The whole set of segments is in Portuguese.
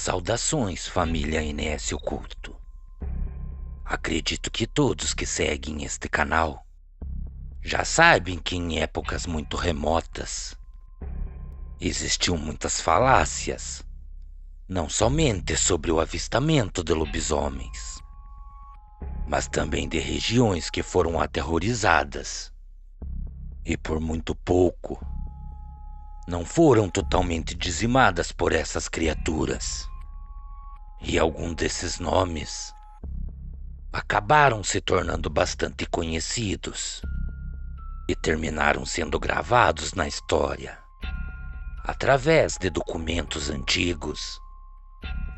Saudações, família Inécio Culto. Acredito que todos que seguem este canal já sabem que em épocas muito remotas existiam muitas falácias, não somente sobre o avistamento de lobisomens, mas também de regiões que foram aterrorizadas e por muito pouco não foram totalmente dizimadas por essas criaturas. E alguns desses nomes acabaram se tornando bastante conhecidos e terminaram sendo gravados na história através de documentos antigos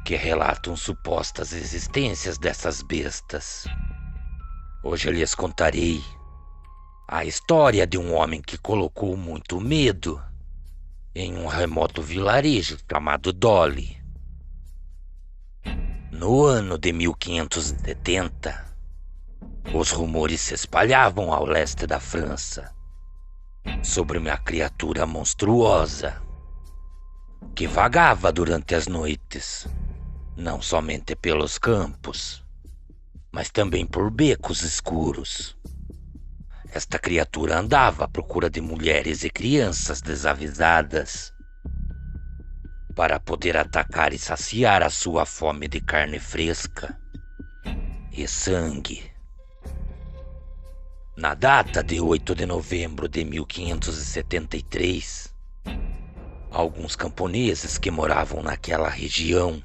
que relatam supostas existências dessas bestas. Hoje eu lhes contarei a história de um homem que colocou muito medo em um remoto vilarejo chamado Dolly. No ano de 1570, os rumores se espalhavam ao leste da França sobre uma criatura monstruosa que vagava durante as noites, não somente pelos campos, mas também por becos escuros. Esta criatura andava à procura de mulheres e crianças desavisadas para poder atacar e saciar a sua fome de carne fresca e sangue. Na data de 8 de novembro de 1573, alguns camponeses que moravam naquela região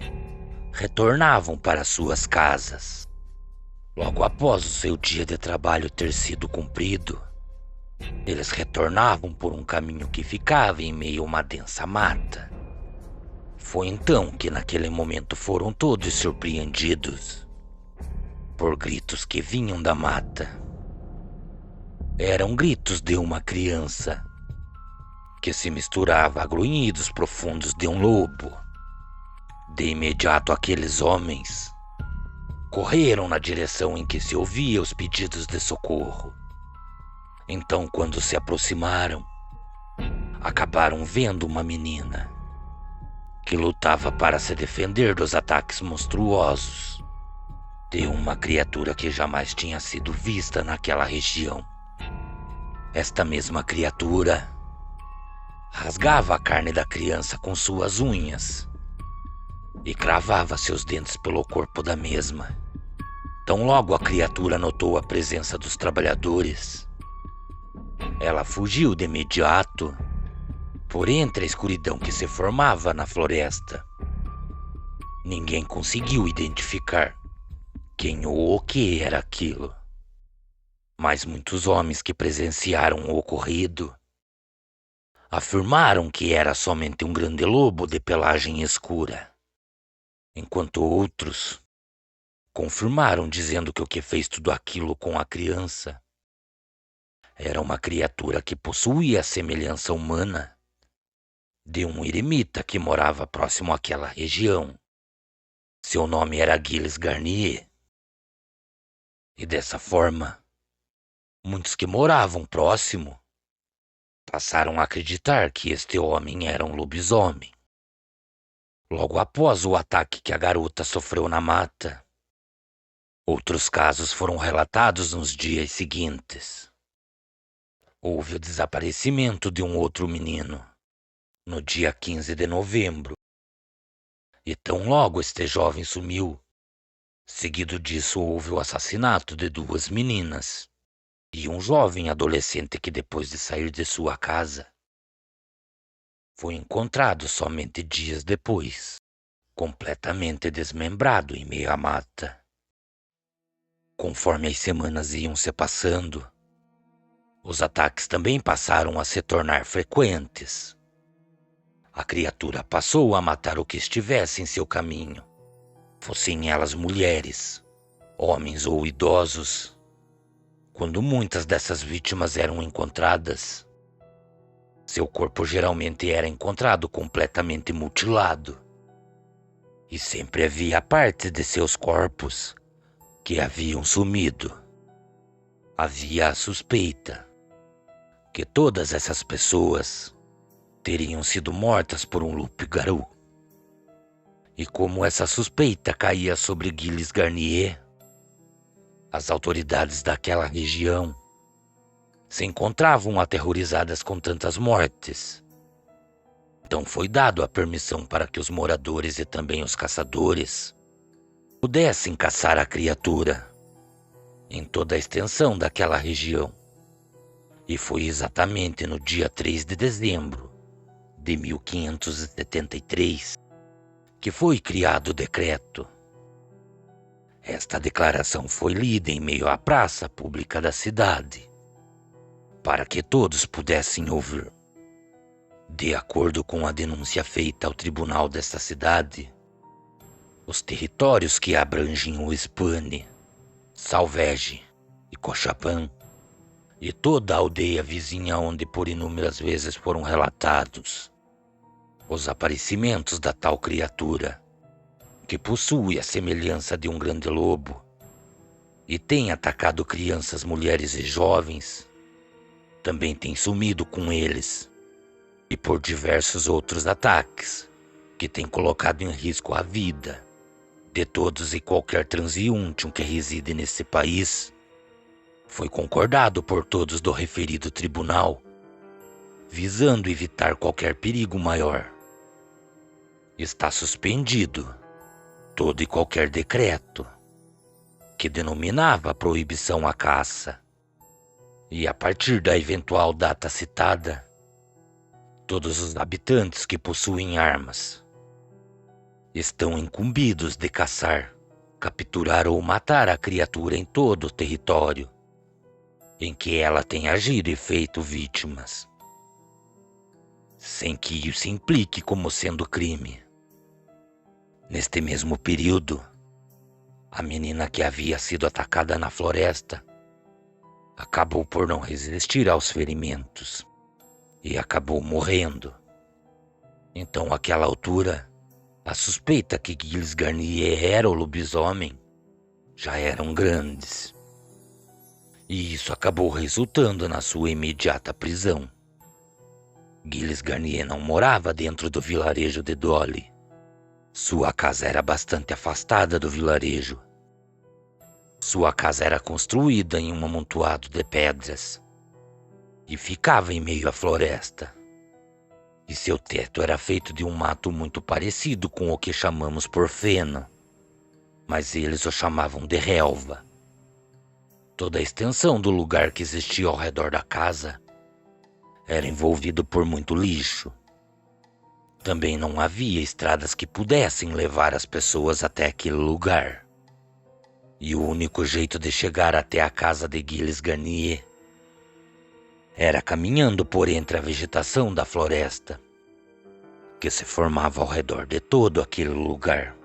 retornavam para suas casas. Logo após o seu dia de trabalho ter sido cumprido, eles retornavam por um caminho que ficava em meio a uma densa mata. Foi então que naquele momento foram todos surpreendidos por gritos que vinham da mata. Eram gritos de uma criança que se misturava a grunhidos profundos de um lobo. De imediato aqueles homens correram na direção em que se ouvia os pedidos de socorro. Então, quando se aproximaram, acabaram vendo uma menina que lutava para se defender dos ataques monstruosos de uma criatura que jamais tinha sido vista naquela região. Esta mesma criatura rasgava a carne da criança com suas unhas e cravava seus dentes pelo corpo da mesma. Tão logo a criatura notou a presença dos trabalhadores, ela fugiu de imediato por entre a escuridão que se formava na floresta. Ninguém conseguiu identificar quem ou o que era aquilo, mas muitos homens que presenciaram o ocorrido afirmaram que era somente um grande lobo de pelagem escura, enquanto outros confirmaram dizendo que o que fez tudo aquilo com a criança era uma criatura que possuía a semelhança humana de um eremita que morava próximo àquela região. Seu nome era Gilles Garnier. E dessa forma, muitos que moravam próximo passaram a acreditar que este homem era um lobisomem. Logo após o ataque que a garota sofreu na mata, outros casos foram relatados nos dias seguintes. Houve o desaparecimento de um outro menino no dia 15 de novembro. E tão logo este jovem sumiu, seguido disso houve o assassinato de duas meninas e um jovem adolescente que, depois de sair de sua casa, foi encontrado somente dias depois, completamente desmembrado em meio à mata. Conforme as semanas iam se passando, os ataques também passaram a se tornar frequentes. A criatura passou a matar o que estivesse em seu caminho, fossem elas mulheres, homens ou idosos. Quando muitas dessas vítimas eram encontradas, seu corpo geralmente era encontrado completamente mutilado. E sempre havia parte de seus corpos que haviam sumido. Havia a suspeita que todas essas pessoas teriam sido mortas por um loup-garou. E como essa suspeita caía sobre Gilles Garnier, as autoridades daquela região se encontravam aterrorizadas com tantas mortes. Então foi dado a permissão para que os moradores e também os caçadores pudessem caçar a criatura em toda a extensão daquela região. E foi exatamente no dia 3 de dezembro de 1573 que foi criado o decreto. Esta declaração foi lida em meio à praça pública da cidade, para que todos pudessem ouvir. De acordo com a denúncia feita ao tribunal desta cidade, os territórios que abrangem o Espanha, Salvege e Cochapã, e toda a aldeia vizinha onde por inúmeras vezes foram relatados os aparecimentos da tal criatura, que possui a semelhança de um grande lobo e tem atacado crianças, mulheres e jovens, também tem sumido com eles, e por diversos outros ataques que tem colocado em risco a vida de todos e qualquer transeunte que reside nesse país, foi concordado por todos do referido tribunal, visando evitar qualquer perigo maior. Está suspendido todo e qualquer decreto que denominava a proibição à caça, e a partir da eventual data citada, todos os habitantes que possuem armas estão incumbidos de caçar, capturar ou matar a criatura em todo o território em que ela tem agido e feito vítimas, sem que isso implique como sendo crime. Neste mesmo período, a menina que havia sido atacada na floresta acabou por não resistir aos ferimentos e acabou morrendo. Então, àquela altura, a suspeita que Gilles Garnier era o lobisomem já eram grandes. E isso acabou resultando na sua imediata prisão. Gilles Garnier não morava dentro do vilarejo de Dole. Sua casa era bastante afastada do vilarejo. Sua casa era construída em um amontoado de pedras e ficava em meio à floresta. E seu teto era feito de um mato muito parecido com o que chamamos por feno, mas eles o chamavam de relva. Toda a extensão do lugar que existia ao redor da casa era envolvido por muito lixo. Também não havia estradas que pudessem levar as pessoas até aquele lugar. E o único jeito de chegar até a casa de Gilles Garnier era caminhando por entre a vegetação da floresta, que se formava ao redor de todo aquele lugar.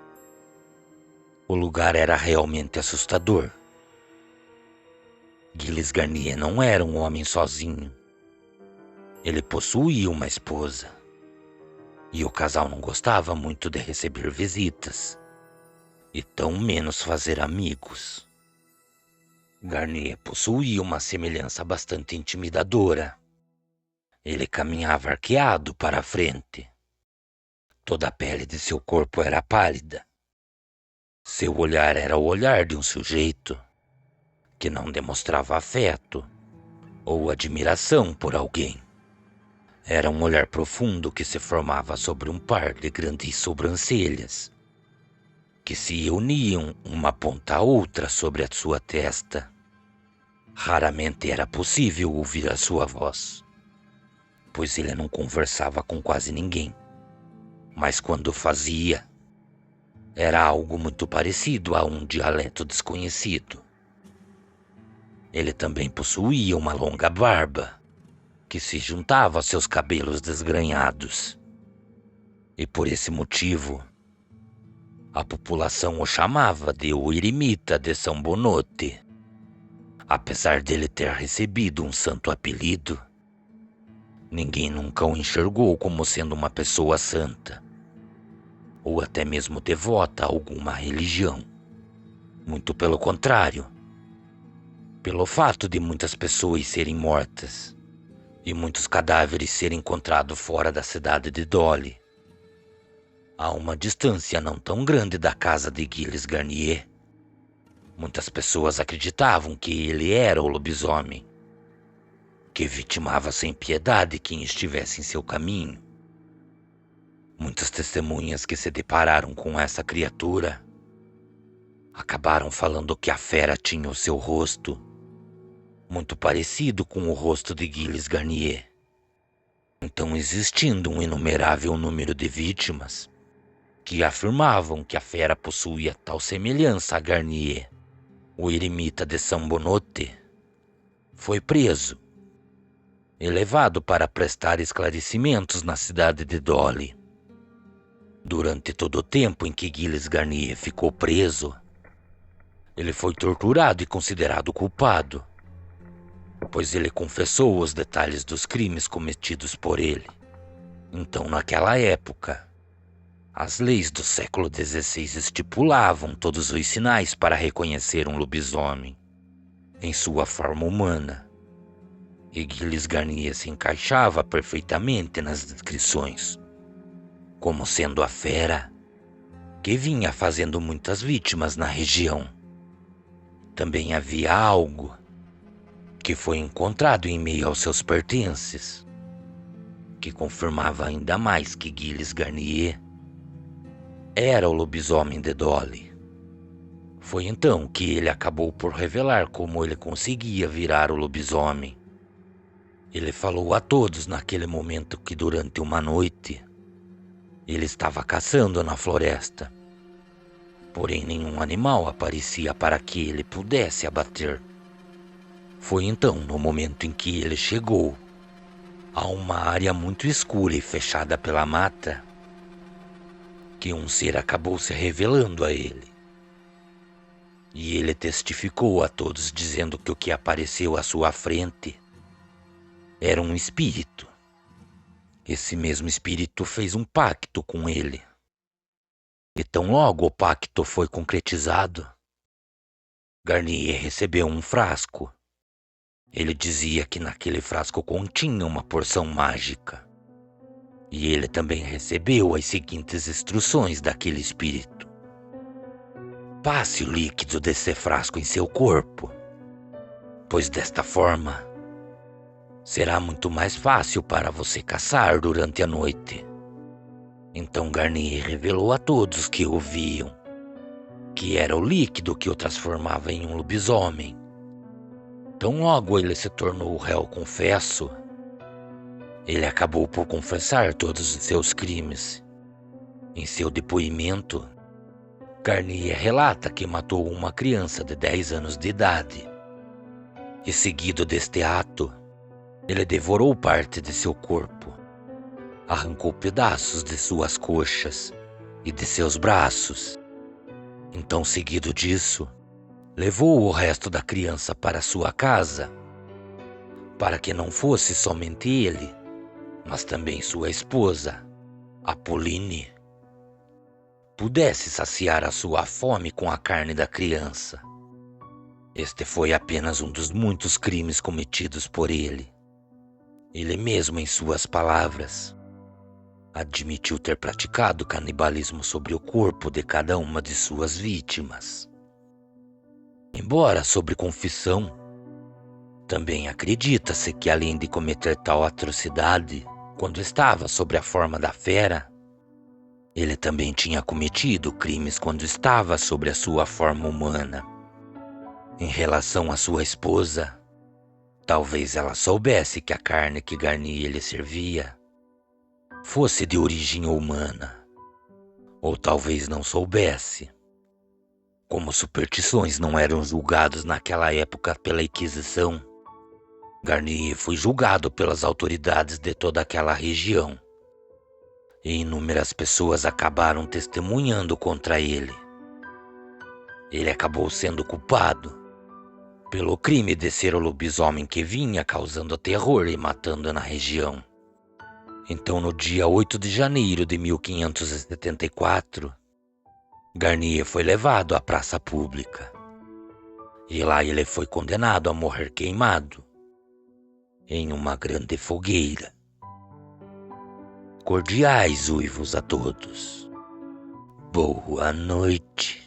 O lugar era realmente assustador. Gilles Garnier não era um homem sozinho. Ele possuía uma esposa, e o casal não gostava muito de receber visitas, e tão menos fazer amigos. Garnier possuía uma semelhança bastante intimidadora. Ele caminhava arqueado para a frente. Toda a pele de seu corpo era pálida. Seu olhar era o olhar de um sujeito que não demonstrava afeto ou admiração por alguém. Era um olhar profundo que se formava sobre um par de grandes sobrancelhas, que se uniam uma ponta a outra sobre a sua testa. Raramente era possível ouvir a sua voz, pois ele não conversava com quase ninguém. Mas quando fazia, era algo muito parecido a um dialeto desconhecido. Ele também possuía uma longa barba, que se juntava aos seus cabelos desgrenhados. E por esse motivo, a população o chamava de o Eremita de São Bonote. Apesar dele ter recebido um santo apelido, ninguém nunca o enxergou como sendo uma pessoa santa, ou até mesmo devota a alguma religião. Muito pelo contrário, pelo fato de muitas pessoas serem mortas e muitos cadáveres serem encontrados fora da cidade de Dole, A uma distância não tão grande da casa de Gilles Garnier, muitas pessoas acreditavam que ele era o lobisomem, que vitimava sem piedade quem estivesse em seu caminho. Muitas testemunhas que se depararam com essa criatura acabaram falando que a fera tinha o seu rosto muito parecido com o rosto de Gilles Garnier. Então, existindo um inumerável número de vítimas que afirmavam que a fera possuía tal semelhança a Garnier, o eremita de São Bonote foi preso e levado para prestar esclarecimentos na cidade de Dole. Durante todo o tempo em que Gilles Garnier ficou preso, ele foi torturado e considerado culpado, pois ele confessou os detalhes dos crimes cometidos por ele. Então, naquela época, as leis do século XVI estipulavam todos os sinais para reconhecer um lobisomem em sua forma humana, e Gilles Garnier se encaixava perfeitamente nas descrições, como sendo a fera que vinha fazendo muitas vítimas na região. Também havia algo que foi encontrado em meio aos seus pertences, que confirmava ainda mais que Gilles Garnier era o lobisomem de Dole. Foi então que ele acabou por revelar como ele conseguia virar o lobisomem. Ele falou a todos naquele momento que durante uma noite ele estava caçando na floresta, porém nenhum animal aparecia para que ele pudesse abater. Foi então no momento em que ele chegou a uma área muito escura e fechada pela mata que um ser acabou se revelando a ele. E ele testificou a todos dizendo que o que apareceu à sua frente era um espírito. Esse mesmo espírito fez um pacto com ele. E tão logo o pacto foi concretizado, Garnier recebeu um frasco. Ele dizia que naquele frasco continha uma porção mágica. E ele também recebeu as seguintes instruções daquele espírito: passe o líquido desse frasco em seu corpo, pois desta forma será muito mais fácil para você caçar durante a noite. Então Garnier revelou a todos que o viam que era o líquido que o transformava em um lobisomem. Tão logo ele se tornou o réu confesso, ele acabou por confessar todos os seus crimes. Em seu depoimento, Garnier relata que matou uma criança de 10 anos de idade. E seguido deste ato, ele devorou parte de seu corpo, arrancou pedaços de suas coxas e de seus braços. Então, seguido disso, levou o resto da criança para sua casa, para que não fosse somente ele, mas também sua esposa, Apolline, pudesse saciar a sua fome com a carne da criança. Este foi apenas um dos muitos crimes cometidos por ele. Ele mesmo, em suas palavras, admitiu ter praticado canibalismo sobre o corpo de cada uma de suas vítimas. Embora sobre confissão, também acredita-se que além de cometer tal atrocidade, quando estava sob a forma da fera, ele também tinha cometido crimes quando estava sobre a sua forma humana. Em relação à sua esposa, talvez ela soubesse que a carne que Garnier lhe servia fosse de origem humana, ou talvez não soubesse. Como superstições não eram julgados naquela época pela Inquisição, Garnier foi julgado pelas autoridades de toda aquela região, e inúmeras pessoas acabaram testemunhando contra ele. Ele acabou sendo culpado pelo crime de ser o lobisomem que vinha causando terror e matando na região. Então, no dia 8 de janeiro de 1574, Garnier foi levado à praça pública, e lá ele foi condenado a morrer queimado em uma grande fogueira. Cordiais uivos a todos. Boa noite.